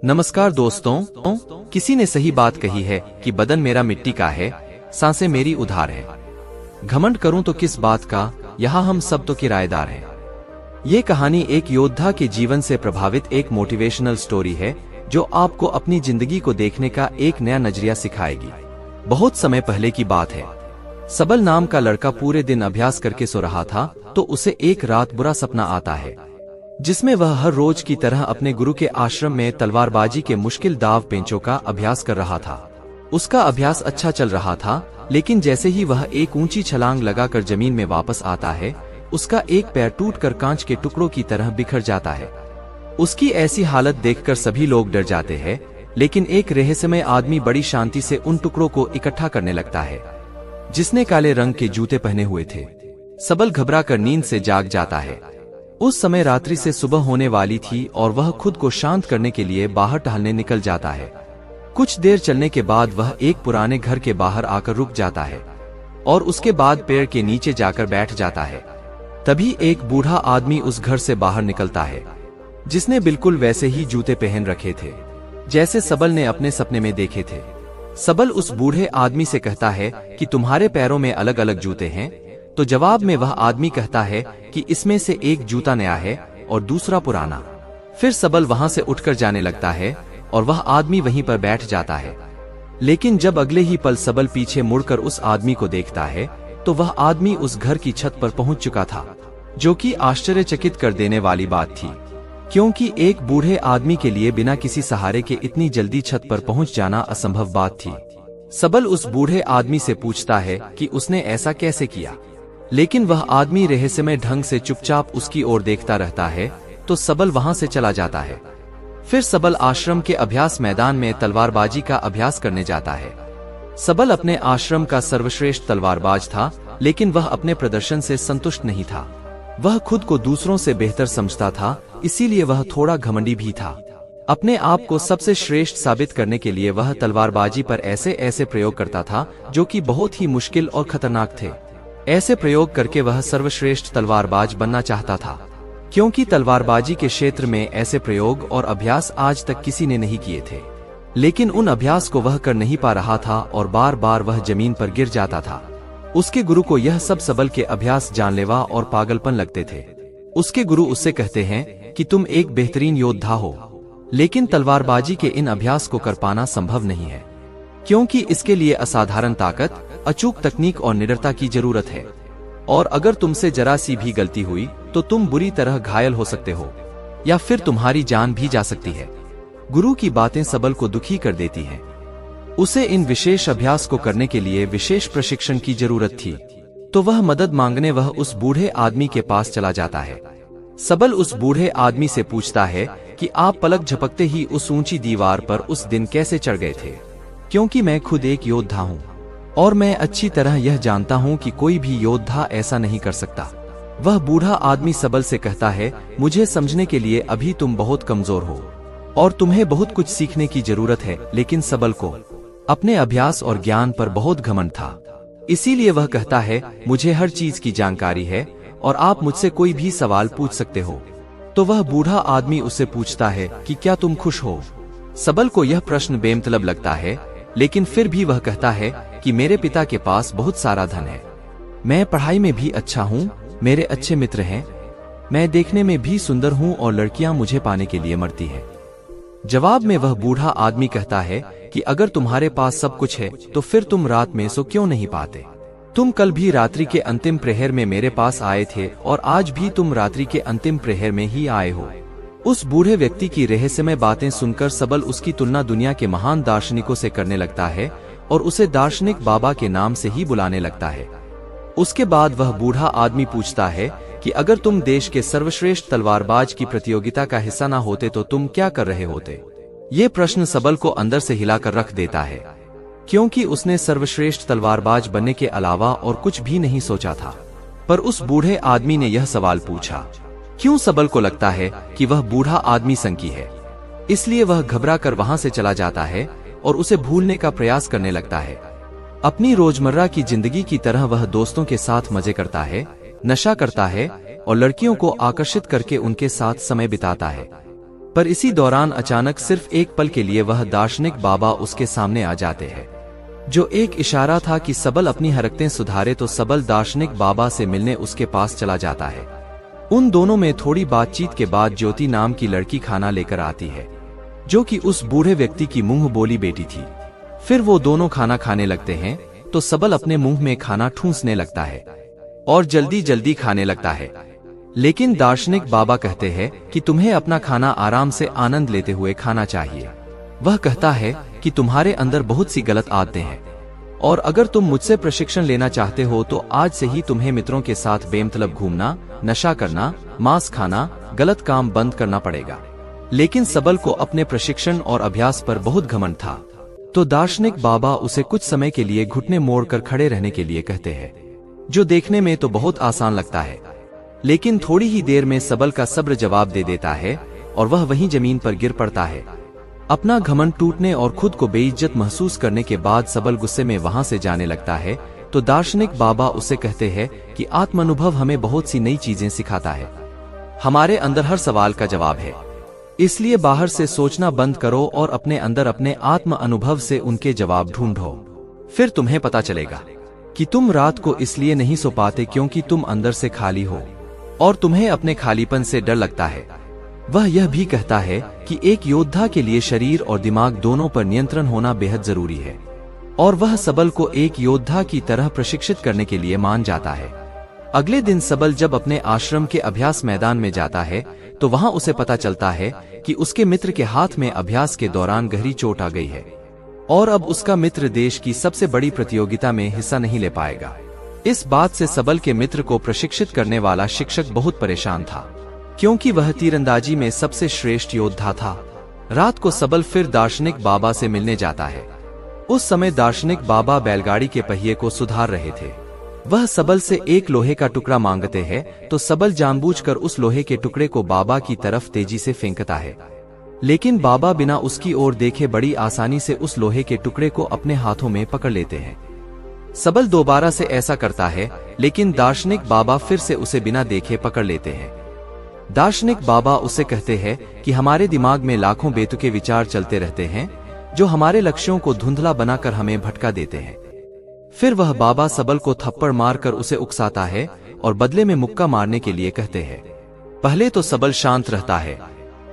नमस्कार दोस्तों, किसी ने सही बात कही है कि बदन मेरा मिट्टी का है, सांसें मेरी उधार है। घमंड करूं तो किस बात का, यहाँ हम सब तो किराएदार हैं। ये कहानी एक योद्धा के जीवन से प्रभावित एक मोटिवेशनल स्टोरी है जो आपको अपनी जिंदगी को देखने का एक नया नजरिया सिखाएगी। बहुत समय पहले की बात है। सबल नाम का लड़का पूरे दिन अभ्यास करके सो रहा था तो उसे एक रात बुरा सपना आता है जिसमें वह हर रोज की तरह अपने गुरु के आश्रम में तलवारबाजी के मुश्किल दाव पेंचों का अभ्यास कर रहा था। उसका अभ्यास अच्छा चल रहा था, लेकिन जैसे ही वह एक ऊंची छलांग लगाकर जमीन में वापस आता है, उसका एक पैर टूटकर कांच के टुकड़ों की तरह बिखर जाता है। उसकी ऐसी हालत देखकर सभी लोग डर जाते हैं, लेकिन एक रहस्यमय आदमी बड़ी शांति से उन टुकड़ों को इकट्ठा करने लगता है, जिसने काले रंग के जूते पहने हुए थे। सबल घबराकर नींद से जाग जाता है। उस समय रात्रि से सुबह होने वाली थी और वह खुद को शांत करने के लिए बाहर टहलने निकल जाता है। कुछ देर चलने के बाद वह एक पुराने घर के बाहर आकर रुक जाता है और उसके बाद पेड़ के नीचे जाकर बैठ जाता है। तभी एक बूढ़ा आदमी उस घर से बाहर निकलता है, जिसने बिल्कुल वैसे ही जूते पहन रखे थे जैसे सबल ने अपने सपने में देखे थे। सबल उस बूढ़े आदमी से कहता है कि तुम्हारे पैरों में अलग अलग जूते हैं। तो जवाब में वह आदमी कहता है कि इसमें से एक जूता नया है और दूसरा पुराना। फिर सबल वहां से उठकर जाने लगता है और वह आदमी वहीं पर बैठ जाता है। लेकिन जब अगले ही पल सबल पीछे मुड़कर उस आदमी को देखता है तो वह आदमी उस घर की छत पर पहुंच चुका था, जो कि आश्चर्यचकित कर देने वाली बात थी, क्योंकि एक बूढ़े आदमी के लिए बिना किसी सहारे के इतनी जल्दी छत पर पहुंच जाना असंभव बात थी। सबल उस बूढ़े आदमी से पूछता है कि उसने ऐसा कैसे किया, लेकिन वह आदमी रहस्यमय ढंग से चुपचाप उसकी ओर देखता रहता है। तो सबल वहां से चला जाता है। फिर सबल आश्रम के अभ्यास मैदान में तलवारबाजी का अभ्यास करने जाता है। सबल अपने आश्रम का सर्वश्रेष्ठ तलवारबाज था, लेकिन वह अपने प्रदर्शन से संतुष्ट नहीं था। वह खुद को दूसरों से बेहतर समझता था, इसीलिए वह थोड़ा घमंडी भी था। अपने आप को सबसे श्रेष्ठ साबित करने के लिए वह तलवारबाजी पर ऐसे ऐसे प्रयोग करता था जो कि बहुत ही मुश्किल और खतरनाक थे। ऐसे प्रयोग करके वह सर्वश्रेष्ठ तलवारबाज बनना चाहता था, क्योंकि तलवारबाजी के क्षेत्र में ऐसे प्रयोग और अभ्यास आज तक किसी ने नहीं किए थे। लेकिन उन अभ्यास को वह कर नहीं पा रहा था और बार बार वह जमीन पर गिर जाता था। उसके गुरु को यह सब सबल के अभ्यास जानलेवा और पागलपन लगते थे। उसके गुरु उससे कहते हैं कि तुम एक बेहतरीन योद्धा हो, लेकिन तलवारबाजी के इन अभ्यास को कर पाना संभव नहीं है, क्योंकि इसके लिए असाधारण ताकत, अचूक तकनीक और निडरता की जरूरत है। और अगर तुमसे जरा सी भी गलती हुई तो तुम बुरी तरह घायल हो सकते हो या फिर तुम्हारी जान भी जा सकती है। गुरु की बातें सबल को दुखी कर देती हैं। उसे इन विशेष अभ्यास को करने के लिए विशेष प्रशिक्षण की जरूरत थी। तो वह मदद मांगने वह उस बूढ़े आदमी के पास चला जाता है। सबल उस बूढ़े आदमी से पूछता है कि आप पलक झपकते ही उस ऊंची दीवार पर उस दिन कैसे चढ़ गए थे, क्योंकि मैं खुद एक योद्धा हूँ और मैं अच्छी तरह यह जानता हूं कि कोई भी योद्धा ऐसा नहीं कर सकता। वह बूढ़ा आदमी सबल से कहता है, मुझे समझने के लिए अभी तुम बहुत कमजोर हो और तुम्हें बहुत कुछ सीखने की जरूरत है। लेकिन सबल को अपने अभ्यास और ज्ञान पर बहुत घमंड था, इसीलिए वह कहता है, मुझे हर चीज की जानकारी है और आप मुझसे कोई भी सवाल पूछ सकते हो। तो वह बूढ़ा आदमी उससे पूछता है कि क्या तुम खुश हो। सबल को यह प्रश्न बेमतलब लगता है, लेकिन फिर भी वह कहता है कि मेरे पिता के पास बहुत सारा धन है, मैं पढ़ाई में भी अच्छा हूँ, मेरे अच्छे मित्र हैं, मैं देखने में भी सुंदर हूँ और लड़कियां मुझे पाने के लिए मरती हैं। जवाब में वह बूढ़ा आदमी कहता है कि अगर तुम्हारे पास सब कुछ है तो फिर तुम रात में सो क्यों नहीं पाते। तुम कल भी रात्रि के अंतिम प्रहर में मेरे पास आए थे और आज भी तुम रात्रि के अंतिम प्रहर में ही आए हो। उस बूढ़े व्यक्ति की रहस्यमय बातें सुनकर सबल उसकी तुलना दुनिया के महान दार्शनिकों से करने लगता है और उसे दार्शनिक बाबा के नाम से ही बुलाने लगता है। उसके बाद वह बूढ़ा आदमी पूछता है कि अगर तुम देश के सर्वश्रेष्ठ तलवारबाज की प्रतियोगिता का हिस्सा ना होते तो तुम क्या कर रहे होते। ये प्रश्न सबल को अंदर से हिलाकर रख देता है, क्योंकि उसने सर्वश्रेष्ठ तलवारबाज बनने के अलावा और कुछ भी नहीं सोचा था। पर उस बूढ़े आदमी ने यह सवाल पूछा, क्यों सबल को लगता है कि वह बूढ़ा आदमी संकी है, इसलिए वह घबरा कर वहां से चला जाता है और उसे भूलने का प्रयास करने लगता है। अपनी रोजमर्रा की जिंदगी की तरह वह दोस्तों के साथ मजे करता है, नशा करता है और लड़कियों को आकर्षित करके उनके साथ समय बिताता है। पर इसी दौरान अचानक सिर्फ एक पल के लिए वह दार्शनिक बाबा उसके सामने आ जाते हैं। जो एक इशारा था कि सबल अपनी हरकतें सुधारे, तो सबल दार्शनिक बाबा से मिलने उसके पास चला जाता है। उन दोनों में थोड़ी बातचीत के बाद ज्योति नाम की लड़की खाना लेकर आती है, जो कि उस बूढ़े व्यक्ति की मुंह बोली बेटी थी। फिर वो दोनों खाना खाने लगते हैं तो सबल अपने मुंह में खाना ठूंसने लगता है और जल्दी जल्दी खाने लगता है। लेकिन दार्शनिक बाबा कहते हैं कि तुम्हें अपना खाना आराम से आनंद लेते हुए खाना चाहिए। वह कहता है कि तुम्हारे अंदर बहुत सी गलत आदतें हैं और अगर तुम मुझसे प्रशिक्षण लेना चाहते हो तो आज से ही तुम्हें मित्रों के साथ बेमतलब घूमना, नशा करना, मांस खाना, गलत काम बंद करना पड़ेगा। लेकिन सबल को अपने प्रशिक्षण और अभ्यास पर बहुत घमंड था, तो दार्शनिक बाबा उसे कुछ समय के लिए घुटने मोड़कर खड़े रहने के लिए कहते हैं, जो देखने में तो बहुत आसान लगता है। लेकिन थोड़ी ही देर में सबल का सब्र जवाब दे देता है और वह वहीं जमीन पर गिर पड़ता है। अपना घमंड टूटने और खुद को बेइज्जत महसूस करने के बाद सबल गुस्से में वहां से जाने लगता है। तो दार्शनिक बाबा उसे कहते हैं कि आत्मानुभव हमें बहुत सी नई चीजें सिखाता है। हमारे अंदर हर सवाल का जवाब है, इसलिए बाहर से सोचना बंद करो और अपने अंदर अपने आत्म अनुभव से उनके जवाब ढूंढो। फिर तुम्हें पता चलेगा कि तुम रात को इसलिए नहीं सो पाते क्योंकि तुम अंदर से खाली हो और तुम्हें अपने खालीपन से डर लगता है। वह यह भी कहता है कि एक योद्धा के लिए शरीर और दिमाग दोनों पर नियंत्रण होना बेहद जरूरी है और वह सबल को एक योद्धा की तरह प्रशिक्षित करने के लिए मान जाता है। अगले दिन सबल जब अपने आश्रम के अभ्यास मैदान में जाता है तो वहां उसे पता चलता है कि उसके मित्र के हाथ में अभ्यास के दौरान गहरी चोट आ गई है और अब उसका मित्र देश की सबसे बड़ी प्रतियोगिता में हिस्सा नहीं ले पाएगा। इस बात से सबल के मित्र को प्रशिक्षित करने वाला शिक्षक बहुत परेशान था, क्योंकि वह तीरंदाजी में सबसे श्रेष्ठ योद्धा था। रात को सबल फिर दार्शनिक बाबा से मिलने जाता है। उस समय दार्शनिक बाबा बैलगाड़ी के पहिए को सुधार रहे थे। वह सबल से एक लोहे का टुकड़ा मांगते हैं तो सबल जानबूझकर उस लोहे के टुकड़े को बाबा की तरफ तेजी से फेंकता है, लेकिन बाबा बिना उसकी ओर देखे बड़ी आसानी से उस लोहे के टुकड़े को अपने हाथों में पकड़ लेते हैं। सबल दोबारा से ऐसा करता है, लेकिन दार्शनिक बाबा फिर से उसे बिना देखे पकड़ लेते हैं। दार्शनिक बाबा उसे कहते हैं कि हमारे दिमाग में लाखों बेतुके विचार चलते रहते हैं जो हमारे लक्ष्यों को धुंधला बनाकर हमें भटका देते हैं। फिर वह बाबा सबल को थप्पड़ मारकर उसे उकसाता है और बदले में मुक्का मारने के लिए कहते हैं। पहले तो सबल शांत रहता है,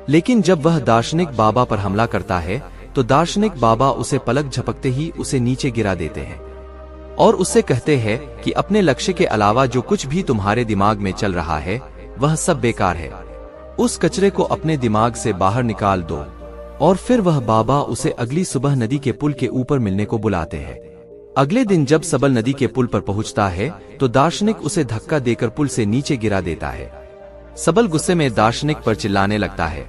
लेकिन जब वह दार्शनिक बाबा पर हमला करता है तो दार्शनिक बाबा उसे पलक झपकते ही उसे नीचे गिरा देते हैं और उससे कहते हैं कि अपने लक्ष्य के अलावा जो कुछ भी तुम्हारे दिमाग में चल रहा है वह सब बेकार है। उस कचरे को अपने दिमाग से बाहर निकाल दो। और फिर वह बाबा उसे अगली सुबह नदी के पुल के ऊपर मिलने को बुलाते हैं। अगले दिन जब सबल नदी के पुल पर पहुंचता है तो दार्शनिक उसे धक्का देकर पुल से नीचे गिरा देता है। सबल गुस्से में दार्शनिक पर चिल्लाने लगता है।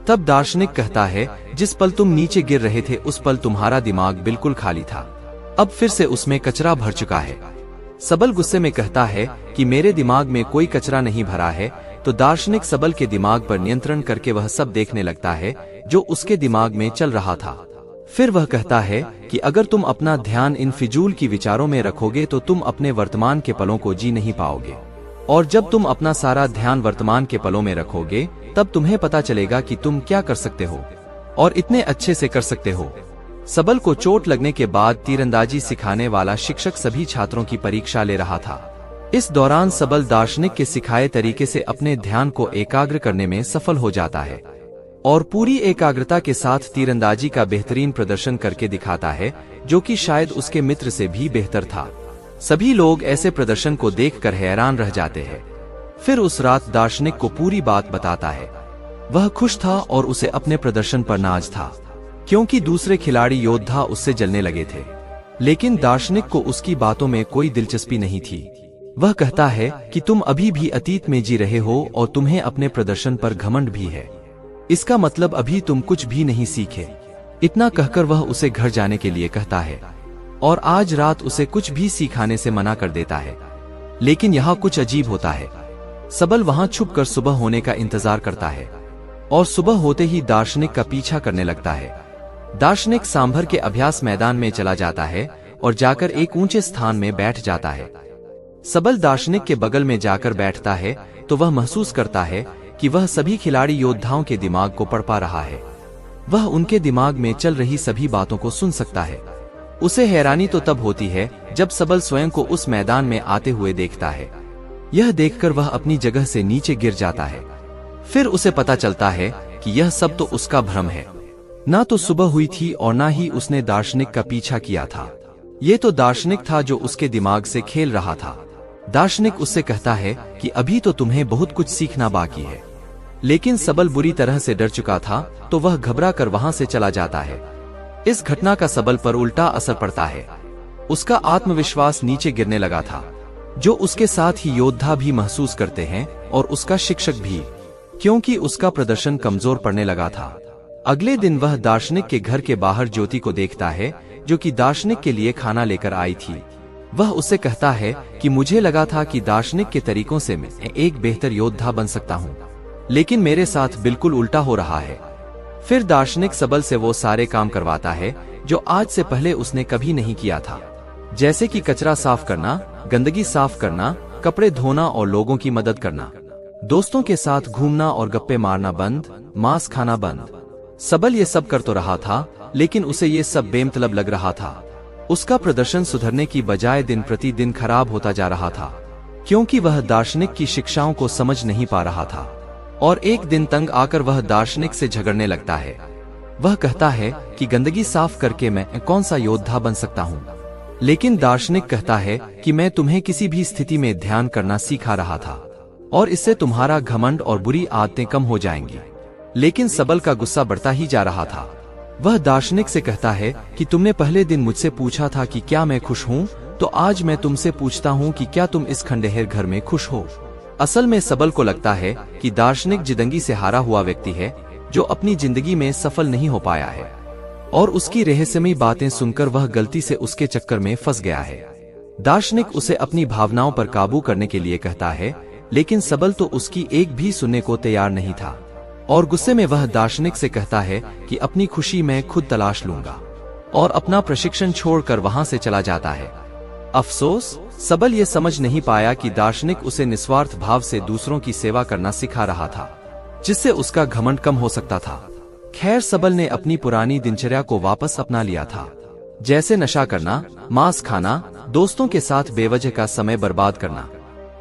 तब दार्शनिक कहता है, जिस पल तुम नीचे गिर रहे थे उस पल तुम्हारा दिमाग बिल्कुल खाली था, अब फिर से उसमें कचरा भर चुका है। सबल गुस्से में कहता है कि मेरे दिमाग में कोई कचरा नहीं भरा है। तो दार्शनिक सबल के दिमाग पर नियंत्रण करके वह सब देखने लगता है जो उसके दिमाग में चल रहा था। फिर वह कहता है कि अगर तुम अपना ध्यान इन फिजूल की विचारों में रखोगे तो तुम अपने वर्तमान के पलों को जी नहीं पाओगे, और जब तुम अपना सारा ध्यान वर्तमान के पलों में रखोगे तब तुम्हें पता चलेगा कि तुम क्या कर सकते हो और इतने अच्छे से कर सकते हो। सबल को चोट लगने के बाद तीरंदाजी सिखाने वाला शिक्षक सभी छात्रों की परीक्षा ले रहा था। इस दौरान सबल दार्शनिक के सिखाए तरीके से अपने ध्यान को एकाग्र करने में सफल हो जाता है और पूरी एकाग्रता के साथ तीरंदाजी का बेहतरीन प्रदर्शन करके दिखाता है, जो कि शायद उसके मित्र से भी बेहतर था। सभी लोग ऐसे प्रदर्शन को देखकर हैरान रह जाते हैं। फिर उस रात दार्शनिक को पूरी बात बताता है। वह खुश था और उसे अपने प्रदर्शन पर नाज था, क्योंकि दूसरे खिलाड़ी योद्धा उससे जलने लगे थे। लेकिन दार्शनिक को उसकी बातों में कोई दिलचस्पी नहीं थी। वह कहता है कि तुम अभी भी अतीत में जी रहे हो और तुम्हें अपने प्रदर्शन पर घमंड भी है। इसका मतलब अभी तुम कुछ भी नहीं सीखे। इतना कहकर वह उसे घर जाने के लिए कहता है और आज रात उसे कुछ भी सिखाने से मना कर देता है। लेकिन यहाँ कुछ अजीब होता है। सबल वहां छुपकर सुबह होने का इंतजार करता है और सुबह होते ही दार्शनिक का पीछा करने लगता है। दार्शनिक सांभर के अभ्यास मैदान में चला जाता है और जाकर एक ऊंचे स्थान में बैठ जाता है। सबल दार्शनिक के बगल में जाकर बैठता है तो वह महसूस करता है कि वह सभी खिलाड़ी योद्धाओं के दिमाग को पढ़ पा रहा है। वह उनके दिमाग में चल रही सभी बातों को सुन सकता है। उसे हैरानी तो तब होती है जब सबल स्वयं को उस मैदान में आते हुए देखता है। यह देखकर वह अपनी जगह से नीचे गिर जाता है। फिर उसे पता चलता है कि यह सब तो उसका भ्रम है। ना तो सुबह हुई थी और ना ही उसने दार्शनिक का पीछा किया था। ये तो दार्शनिक था जो उसके दिमाग से खेल रहा था। दार्शनिक उससे कहता है कि अभी तो तुम्हें बहुत कुछ सीखना बाकी है। लेकिन सबल बुरी तरह से डर चुका था, तो वह घबरा कर वहां से चला जाता है। इस घटना का सबल पर उल्टा असर पड़ता है। उसका आत्मविश्वास नीचे गिरने लगा था, जो उसके साथ ही योद्धा भी महसूस करते हैं और उसका शिक्षक भी, क्योंकि उसका प्रदर्शन कमजोर पड़ने लगा था। अगले दिन वह दार्शनिक के घर के बाहर ज्योति को देखता है, जो कि दार्शनिक के लिए खाना लेकर आई थी। वह उससे कहता है कि मुझे लगा था कि दार्शनिक के तरीकों से मैं एक बेहतर योद्धा बन सकता हूँ, लेकिन मेरे साथ बिल्कुल उल्टा हो रहा है। फिर दार्शनिक सबल से वो सारे काम करवाता है जो आज से पहले उसने कभी नहीं किया था, जैसे कि कचरा साफ करना, गंदगी साफ करना, कपड़े धोना और लोगों की मदद करना, दोस्तों के साथ घूमना और गप्पे मारना बंद, मांस खाना बंद। सबल ये सब कर तो रहा था, लेकिन उसे ये सब बेमतलब लग रहा था। उसका प्रदर्शन सुधरने की बजाय दिन प्रतिदिन खराब होता जा रहा था, क्योंकि वह दार्शनिक की शिक्षाओं को समझ नहीं पा रहा था। और एक दिन तंग आकर वह दार्शनिक से झगड़ने लगता है। वह कहता है कि गंदगी साफ करके मैं कौन सा योद्धा बन सकता हूँ, लेकिन दार्शनिक कहता है कि मैं तुम्हें किसी भी स्थिति में ध्यान करना सिखा रहा था और इससे तुम्हारा घमंड और बुरी आदतें कम हो जाएंगी। लेकिन सबल का गुस्सा बढ़ता ही जा रहा था। वह दार्शनिक से कहता है कि तुमने पहले दिन मुझसे पूछा था कि क्या मैं खुश हूँ, तो आज मैं तुमसे पूछता हूँ कि क्या तुम इस खंडहर घर में खुश हो। असल में सबल को लगता है कि दार्शनिक जिंदगी से हारा हुआ व्यक्ति है, जो अपनी जिंदगी में सफल नहीं हो पाया है, और उसकी रहस्यमयी बातें सुनकर वह गलती से उसके चक्कर में फंस गया है। दार्शनिक उसे अपनी भावनाओं पर काबू करने के लिए कहता है, लेकिन सबल तो उसकी एक भी सुनने को तैयार नहीं था, और गुस्से में वह दार्शनिक से कहता है कि अपनी खुशी मैं खुद तलाश लूंगा, और अपना प्रशिक्षण छोड़कर वहां से चला जाता है। अफसोस, सबल ये समझ नहीं पाया कि दार्शनिक उसे निस्वार्थ भाव से दूसरों की सेवा करना सिखा रहा था, जिससे उसका घमंड कम हो सकता था। खैर, सबल ने अपनी पुरानी दिनचर्या को वापस अपना लिया था, जैसे नशा करना, मांस खाना, दोस्तों के साथ बेवजह का समय बर्बाद करना,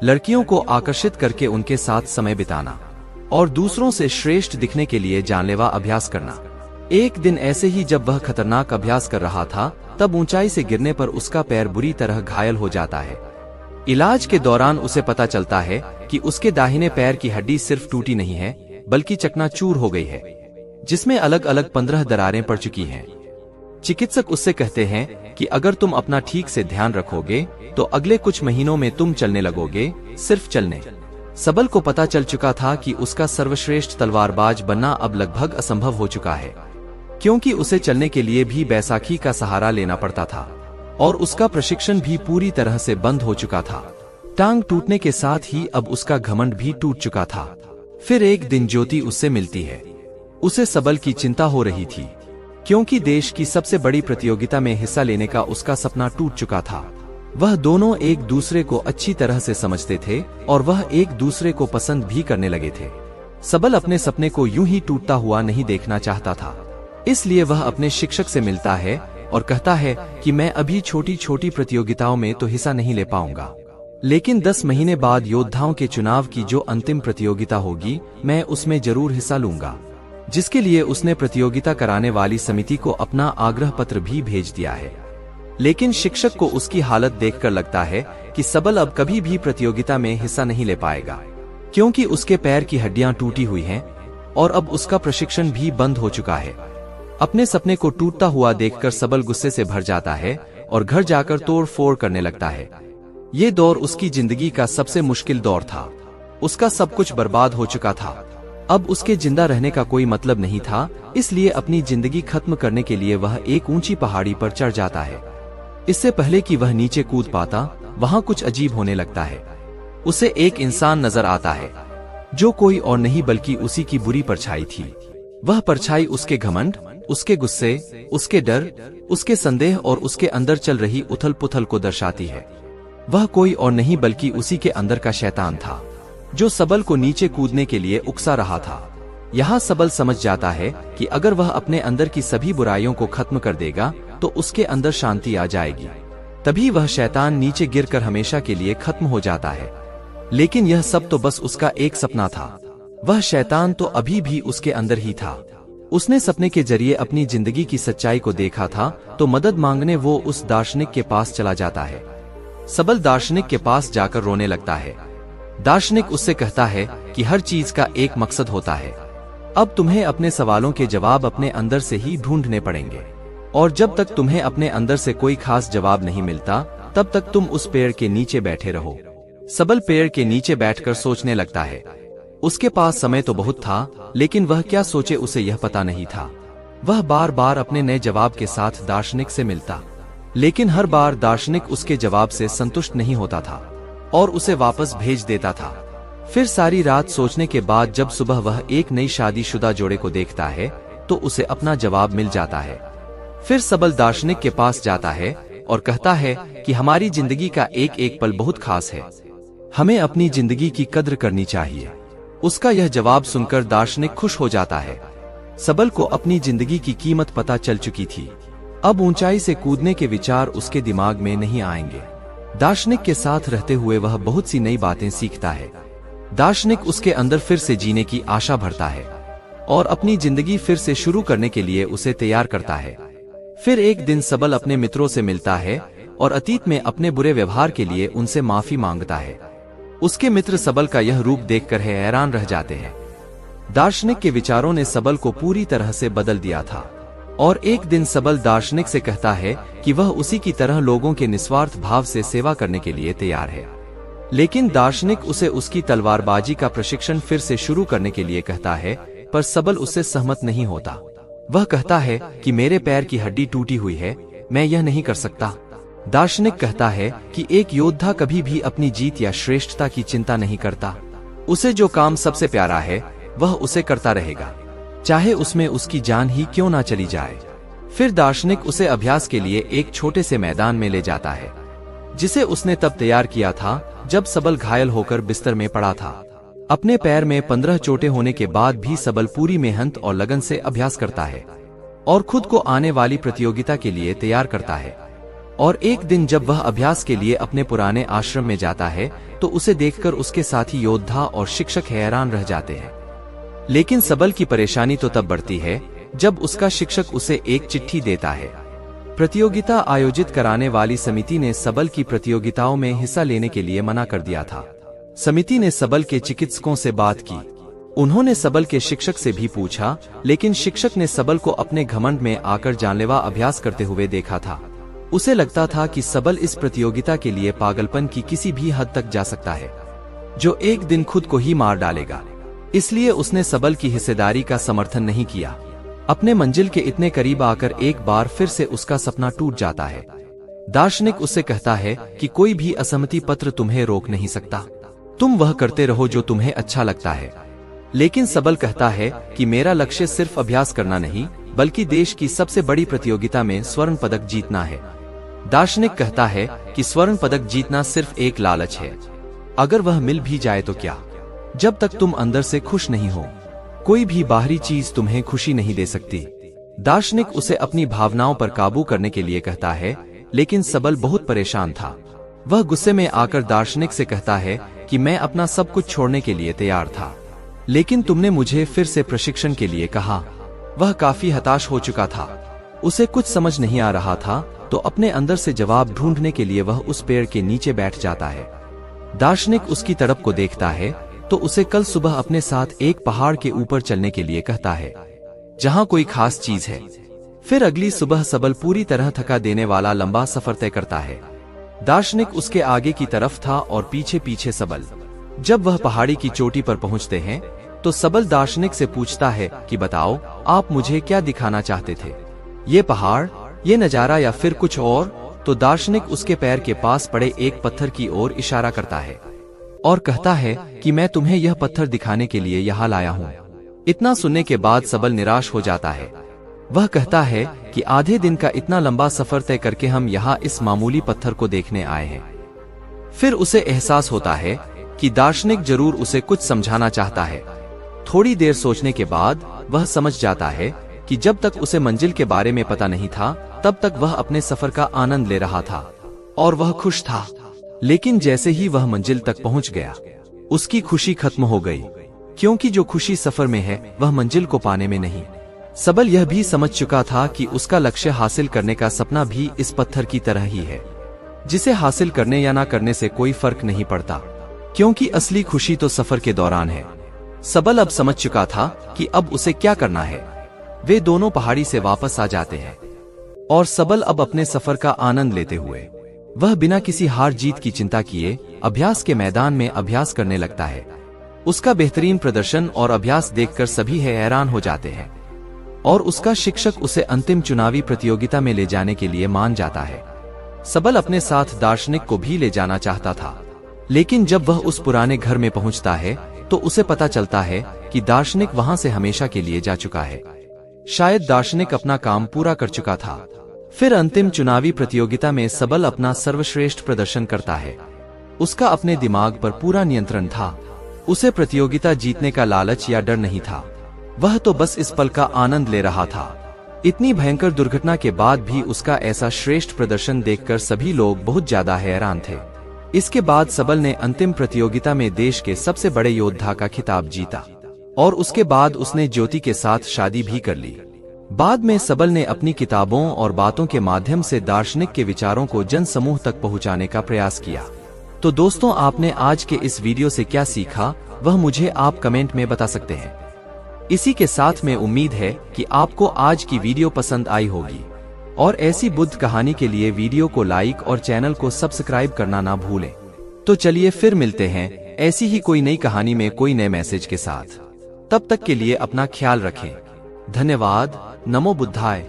लड़कियों को आकर्षित करके उनके साथ समय बिताना, और दूसरों से श्रेष्ठ दिखने के लिए जानलेवा अभ्यास करना। एक दिन ऐसे ही जब वह खतरनाक अभ्यास कर रहा था, तब ऊंचाई से गिरने पर उसका पैर बुरी तरह घायल हो जाता है। इलाज के दौरान उसे पता चलता है कि उसके दाहिने पैर की हड्डी सिर्फ टूटी नहीं है, बल्कि चकनाचूर हो गई है, जिसमें अलग अलग 15 दरारें पड़ चुकी हैं। चिकित्सक उससे कहते हैं कि अगर तुम अपना ठीक से ध्यान रखोगे तो अगले कुछ महीनों में तुम चलने लगोगे, सिर्फ चलने। सबल को पता चल चुका था कि उसका सर्वश्रेष्ठ तलवारबाज बनना अब लगभग असंभव हो चुका है, क्योंकि उसे चलने के लिए भी बैसाखी का सहारा लेना पड़ता था, और उसका प्रशिक्षण भी पूरी तरह से बंद हो चुका था। टांग टूटने के साथ ही अब उसका घमंड भी टूट चुका था। फिर एक दिन ज्योति उससे मिलती है। उसे सबल की चिंता हो रही थी, क्योंकि देश की सबसे बड़ी प्रतियोगिता में हिस्सा लेने का उसका सपना टूट चुका था। वह दोनों एक दूसरे को अच्छी तरह से समझते थे और वह एक दूसरे को पसंद भी करने लगे थे। सबल अपने सपने को यूं ही टूटता हुआ नहीं देखना चाहता था, इसलिए वह अपने शिक्षक से मिलता है और कहता है कि मैं अभी छोटी छोटी प्रतियोगिताओं में तो हिस्सा नहीं ले पाऊंगा, लेकिन 10 महीने बाद योद्धाओं के चुनाव की जो अंतिम प्रतियोगिता होगी, मैं उसमें जरूर हिस्सा लूंगा, जिसके लिए उसने प्रतियोगिता कराने वाली समिति को अपना आग्रह पत्र भी भेज दिया है। लेकिन शिक्षक को उसकी हालत देखकर लगता है कि सबल अब कभी भी प्रतियोगिता में हिस्सा नहीं ले पाएगा, क्योंकि उसके पैर की हड्डियां टूटी हुई हैं और अब उसका प्रशिक्षण भी बंद हो चुका है। अपने सपने को टूटता हुआ देखकर सबल गुस्से से भर जाता है और घर जाकर तोड़ फोड़ करने लगता है। ये दौर उसकी जिंदगी का सबसे मुश्किल दौर था। उसका सब कुछ बर्बाद हो चुका था। अब उसके जिंदा रहने का कोई मतलब नहीं था, इसलिए अपनी जिंदगी खत्म करने के लिए वह एक ऊंची पहाड़ी पर चढ़ जाता है। इससे पहले कि वह नीचे कूद पाता, वहां कुछ अजीब होने लगता है। उसे एक इंसान नजर आता है, जो कोई और नहीं बल्कि उसी की बुरी परछाई थी। वह परछाई उसके घमंड, उसके गुस्से, उसके डर, उसके संदेह और उसके अंदर चल रही उथल पुथल को दर्शाती है। वह कोई और नहीं बल्कि उसी के अंदर का शैतान था। जो सबल को नीचे कूदने के लिए उकसा रहा था। यहाँ सबल समझ जाता है कि अगर वह अपने अंदर की सभी बुराइयों को खत्म कर देगा तो उसके अंदर शांति आ जाएगी। तभी वह शैतान नीचे गिरकर हमेशा के लिए खत्म हो जाता है। लेकिन यह सब तो बस उसका एक सपना था। वह शैतान तो अभी भी उसके अंदर ही था। उसने सपने के जरिए अपनी जिंदगी की सच्चाई को देखा था, तो मदद मांगने वो उस दार्शनिक के पास चला जाता है। सबल दार्शनिक के पास जाकर रोने लगता है। दार्शनिक उससे कहता है कि हर चीज का एक मकसद होता है। अब तुम्हें अपने सवालों के जवाब अपने अंदर से ही ढूंढने पड़ेंगे, और जब तक तुम्हें अपने अंदर से कोई खास जवाब नहीं मिलता तब तक तुम उस पेड़ के नीचे बैठे रहो। सबल पेड़ के नीचे बैठकर सोचने लगता है। उसके पास समय तो बहुत था, लेकिन वह क्या सोचे उसे यह पता नहीं था। वह बार बार अपने नए जवाब के साथ दार्शनिक से मिलता, लेकिन हर बार दार्शनिक उसके जवाब से संतुष्ट नहीं होता था और उसे वापस भेज देता था। फिर सारी रात सोचने के बाद जब सुबह वह एक नई शादीशुदा जोड़े को देखता है तो उसे अपना जवाब मिल जाता है। फिर सबल दार्शनिक के पास जाता है और कहता है कि हमारी जिंदगी का एक एक पल बहुत खास है, हमें अपनी जिंदगी की कद्र करनी चाहिए। उसका यह जवाब सुनकर दार्शनिक खुश हो जाता है। सबल को अपनी जिंदगी की कीमत पता चल चुकी थी। अब ऊंचाई से कूदने के विचार उसके दिमाग में नहीं आएंगे। दार्शनिक के साथ रहते हुए वह बहुत सी नई बातें सीखता है। दार्शनिक उसके अंदर फिर से जीने की आशा भरता है और अपनी जिंदगी फिर से शुरू करने के लिए उसे तैयार करता है। फिर एक दिन सबल अपने मित्रों से मिलता है और अतीत में अपने बुरे व्यवहार के लिए उनसे माफी मांगता है। उसके मित्र सबल का यह रूप देखकर हैरान रह जाते हैं। दार्शनिक के विचारों ने सबल को पूरी तरह से बदल दिया था, और एक दिन सबल दार्शनिक से कहता है कि वह उसी की तरह लोगों के निस्वार्थ भाव से सेवा करने के लिए तैयार है। लेकिन दार्शनिक उसे उसकी तलवारबाजी का प्रशिक्षण फिर से शुरू करने के लिए कहता है, पर सबल उससे सहमत नहीं होता। वह कहता है कि मेरे पैर की हड्डी टूटी हुई है, मैं यह नहीं कर सकता। दार्शनिक कहता है कि एक योद्धा कभी भी अपनी जीत या श्रेष्ठता की चिंता नहीं करता। उसे जो काम सबसे प्यारा है वह उसे करता रहेगा, चाहे उसमें उसकी जान ही क्यों ना चली जाए। फिर दार्शनिक उसे अभ्यास के लिए एक छोटे से मैदान में ले जाता है, जिसे उसने तब तैयार किया था जब सबल घायल होकर बिस्तर में पड़ा था। अपने पैर में 15 चोटें होने के बाद भी सबल पूरी मेहनत और लगन से अभ्यास करता है और खुद को आने वाली प्रतियोगिता के लिए तैयार करता है। और एक दिन जब वह अभ्यास के लिए अपने पुराने आश्रम में जाता है तो उसे देखकर उसके साथी योद्धा और शिक्षक हैरान रह जाते हैं। लेकिन सबल की परेशानी तो तब बढ़ती है जब उसका शिक्षक उसे एक चिट्ठी देता है। प्रतियोगिता आयोजित कराने वाली समिति ने सबल की प्रतियोगिताओं में हिस्सा लेने के लिए मना कर दिया था। समिति ने सबल के चिकित्सकों से बात की। उन्होंने सबल के शिक्षक से भी पूछा, लेकिन शिक्षक ने सबल को अपने घमंड में आकर जानलेवा अभ्यास करते हुए देखा था। उसे लगता था कि सबल इस प्रतियोगिता के लिए पागलपन की किसी भी हद तक जा सकता है, जो एक दिन खुद को ही मार डालेगा। इसलिए उसने सबल की हिस्सेदारी का समर्थन नहीं किया। अपने मंजिल के इतने करीब आकर एक बार फिर से उसका सपना टूट जाता है। दार्शनिक उससे कहता है कि कोई भी असहमति पत्र तुम्हें रोक नहीं सकता, तुम वह करते रहो जो तुम्हें अच्छा लगता है। लेकिन सबल कहता है कि मेरा लक्ष्य सिर्फ अभ्यास करना नहीं, बल्कि देश की सबसे बड़ी प्रतियोगिता में स्वर्ण पदक जीतना है। दार्शनिक कहता है कि स्वर्ण पदक जीतना सिर्फ एक लालच है, अगर वह मिल भी जाए तो क्या। जब तक तुम अंदर से खुश नहीं हो, कोई भी बाहरी चीज तुम्हें खुशी नहीं दे सकती। दार्शनिक उसे अपनी भावनाओं पर काबू करने के लिए कहता है, लेकिन सबल बहुत परेशान था। वह गुस्से में आकर दार्शनिक से कहता है कि मैं अपना सब कुछ छोड़ने के लिए तैयार था, लेकिन तुमने मुझे फिर से प्रशिक्षण के लिए कहा। वह काफी हताश हो चुका था, उसे कुछ समझ नहीं आ रहा था, तो अपने अंदर से जवाब ढूंढने के लिए वह उस पेड़ के नीचे बैठ जाता है। दार्शनिक उसकी तरफ को देखता है तो उसे कल सुबह अपने साथ एक पहाड़ के ऊपर चलने के लिए कहता है, जहां कोई खास चीज है। फिर अगली सुबह सबल पूरी तरह थका देने वाला लंबा सफर तय करता है। दार्शनिक उसके आगे की तरफ था और पीछे पीछे सबल। जब वह पहाड़ी की चोटी पर पहुंचते हैं तो सबल दार्शनिक से पूछता है कि बताओ, आप मुझे क्या दिखाना चाहते थे, ये पहाड़, ये नजारा या फिर कुछ और? तो दार्शनिक उसके पैर के पास पड़े एक पत्थर की ओर इशारा करता है और कहता है कि मैं तुम्हें यह पत्थर दिखाने के लिए यहाँ लाया हूँ। इतना सुनने के बाद सबल निराश हो जाता है। वह कहता है कि आधे दिन का इतना लंबा सफर तय करके हम यहाँ इस मामूली पत्थर को देखने आए हैं। फिर उसे एहसास होता है कि दार्शनिक जरूर उसे कुछ समझाना चाहता है। थोड़ी देर सोचने के बाद वह समझ जाता है कि जब तक उसे मंजिल के बारे में पता नहीं था तब तक वह अपने सफर का आनंद ले रहा था और वह खुश था। लेकिन जैसे ही वह मंजिल तक पहुंच गया, उसकी खुशी खत्म हो गई, क्योंकि जो खुशी सफर में है वह मंजिल को पाने में नहीं। सबल यह भी समझ चुका था कि उसका लक्ष्य हासिल करने का सपना भी इस पत्थर की तरह ही है, जिसे हासिल करने या ना करने से कोई फर्क नहीं पड़ता, क्योंकि असली खुशी तो सफर के दौरान है। सबल अब समझ चुका था कि अब उसे क्या करना है। वे दोनों पहाड़ी से वापस आ जाते हैं और सबल अब अपने सफर का आनंद लेते हुए वह बिना किसी हार जीत की चिंता किए अभ्यास के मैदान में अभ्यास करने लगता है। उसका बेहतरीन प्रदर्शन और अभ्यास देखकर सभी हैरान हो जाते हैं और उसका शिक्षक उसे अंतिम चुनावी प्रतियोगिता में ले जाने के लिए मान जाता है। सबल अपने साथ दार्शनिक को भी ले जाना चाहता था, लेकिन जब वह उस पुराने घर में पहुंचता है तो उसे पता चलता है कि दार्शनिक वहां से हमेशा के लिए जा चुका है। शायद दार्शनिक अपना काम पूरा कर चुका था। फिर अंतिम चुनावी प्रतियोगिता में सबल अपना सर्वश्रेष्ठ प्रदर्शन करता है। उसका अपने दिमाग पर पूरा नियंत्रण था। उसे प्रतियोगिता जीतने का लालच या डर नहीं था, वह तो बस इस पल का आनंद ले रहा था। इतनी भयंकर दुर्घटना के बाद भी उसका ऐसा श्रेष्ठ प्रदर्शन देखकर सभी लोग बहुत ज्यादा हैरान थे। इसके बाद सबल ने अंतिम प्रतियोगिता में देश के सबसे बड़े योद्धा का खिताब जीता और उसके बाद उसने ज्योति के साथ शादी भी कर ली। बाद में सबल ने अपनी किताबों और बातों के माध्यम से दार्शनिक के विचारों को जन समूह तक पहुंचाने का प्रयास किया। तो दोस्तों, आपने आज के इस वीडियो से क्या सीखा वह मुझे आप कमेंट में बता सकते हैं। इसी के साथ में उम्मीद है कि आपको आज की वीडियो पसंद आई होगी और ऐसी बुद्ध कहानी के लिए वीडियो को लाइक और चैनल को सब्सक्राइब करना ना भूलें। तो चलिए फिर मिलते हैं ऐसी ही कोई नई कहानी में कोई नए मैसेज के साथ। तब तक के लिए अपना ख्याल रखें। धन्यवाद। नमो बुद्धाय।